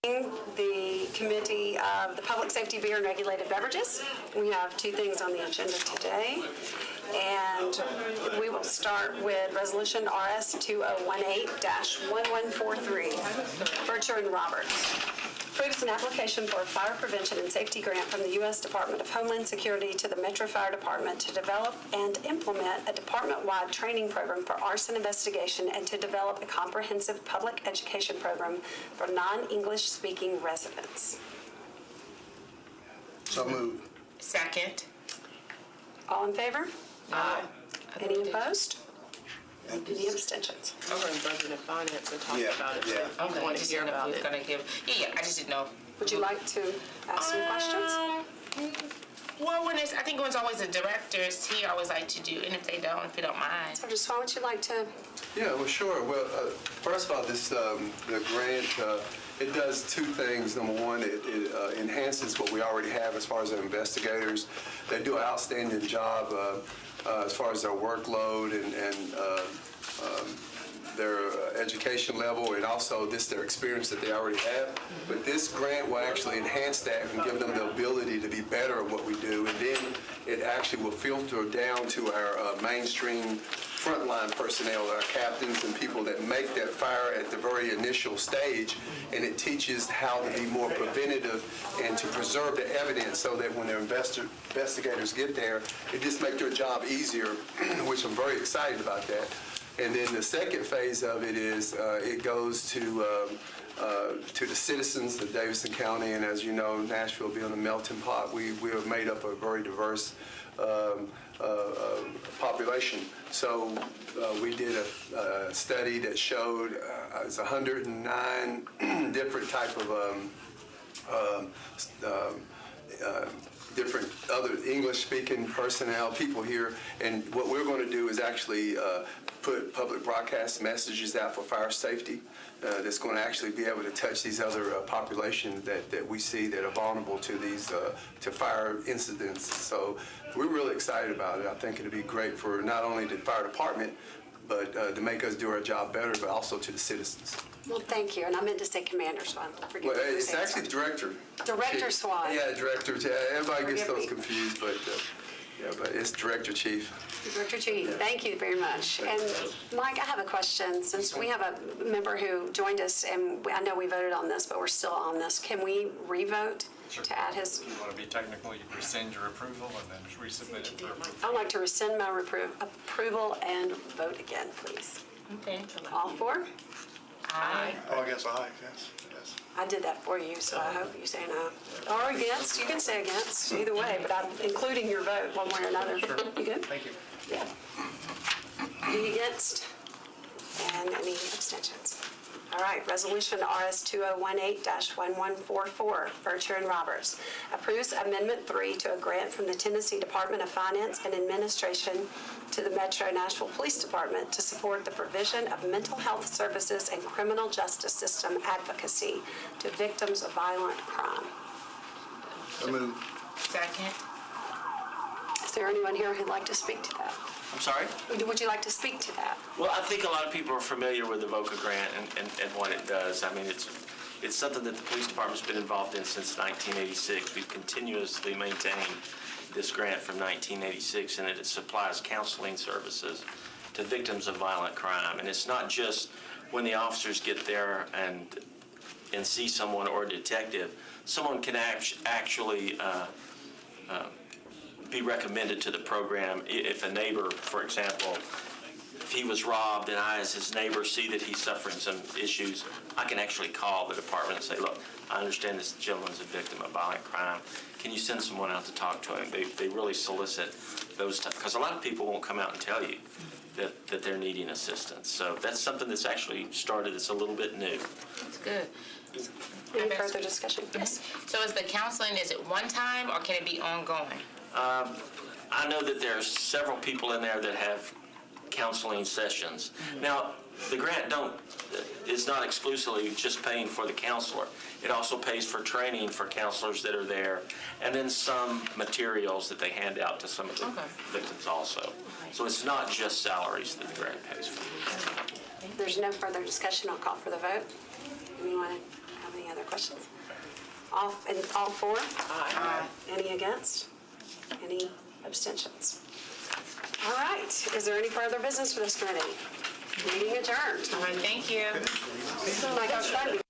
The Committee of the Public Safety, Beer, and Regulated Beverages. We have two things on the agenda today, and we will start with Resolution RS 2018-1143, Bircher and Roberts. Approves an application for a fire prevention and safety grant from the U.S. Department of Homeland Security to the Metro Fire Department to develop and implement a department-wide training program for arson investigation and to develop a comprehensive public education program for non-English speaking residents. So moved. Second. All in favor? Aye. Any opposed? Any abstentions? I'm going to budget and finance and talk about it. Yeah. I want to hear about it. I just didn't know. Would you like to ask some questions? Well, I think when it's always the directors, he always like to do, and if they don't mind. So just why would you like to? Yeah, well, sure. Well, first of all, this the grant, it does two things. Number one, it enhances what we already have as far as our investigators. They do an outstanding job as far as their workload and their education level, and also their experience that they already have. But this grant will actually enhance that and give them the ability to be better at what we do, and then it actually will filter down to our mainstream frontline personnel, our captains and people that make that fire at the very initial stage, and it teaches how to be more preventative and to preserve the evidence so that when their investigators get there, it just makes their job easier, which I'm very excited about that. And then the second phase of it is it goes to the citizens of Davidson County, and as you know, Nashville being a melting pot, we are made up of a very diverse population. So we did a study that showed it's 109 different type of different other English-speaking personnel, people here, and what we're going to do is actually put public broadcast messages out for fire safety that's going to actually be able to touch these other populations that we see that are vulnerable to these to fire incidents. So we're really excited about it. I think it'll be great for not only the fire department, but to make us do our job better, but also to the citizens. Well, thank you. And I meant to say Commander Swan. Forgive me. It's actually Director. Director Swan. Yeah, Director. Everybody gets those confused, but but it's Director Chief. Director Chief, thank you very much. And Mike, I have a question. Since we have a member who joined us, and I know we voted on this, but we're still on this, can we re-vote? Sure. To add his. If you want to be technical, you rescind your approval and then resubmit it for approval. I'd like to rescind my approval and vote again, please. Okay. All for? Aye. Oh, I guess aye, yes. I did that for you, so I hope you say no. Or against, you can say against, either way, but I'm including your vote one way or another. Sure. You good? Thank you. Yeah. Any against? And any abstentions? All right, Resolution RS 2018-1144, Bircher and Roberts, approves Amendment 3 to a grant from the Tennessee Department of Finance and Administration to the Metro Nashville Police Department to support the provision of mental health services and criminal justice system advocacy to victims of violent crime. So moved. Second. Is there anyone here who'd like to speak to that? I'm sorry? Would you like to speak to that? Well, I think a lot of people are familiar with the VOCA grant and what it does. I mean, it's something that the police department's been involved in since 1986. We've continuously maintained this grant from 1986, and it supplies counseling services to victims of violent crime. And it's not just when the officers get there and see someone or a detective. Someone can actually be recommended to the program. If a neighbor, for example, if he was robbed and I, as his neighbor, see that he's suffering some issues, I can actually call the department and say, look, I understand this gentleman's a victim of violent crime. Can you send someone out to talk to him? They really solicit those types, because a lot of people won't come out and tell you that they're needing assistance. So that's something that's actually started. It's a little bit new. That's good. Any further discussion? Yes. So is the counseling, is it one time or can it be ongoing? I know that there's several people in there that have counseling sessions. Now, the grant is not exclusively just paying for the counselor. It also pays for training for counselors that are there, and then some materials that they hand out to some of the victims also. So it's not just salaries that the grant pays for. If there's no further discussion, I'll call for the vote. Anyone have any other questions? All for? Aye. Any against? Any abstentions? All right, is there any further business for this committee? Meeting adjourned. All right, thank you. Michael,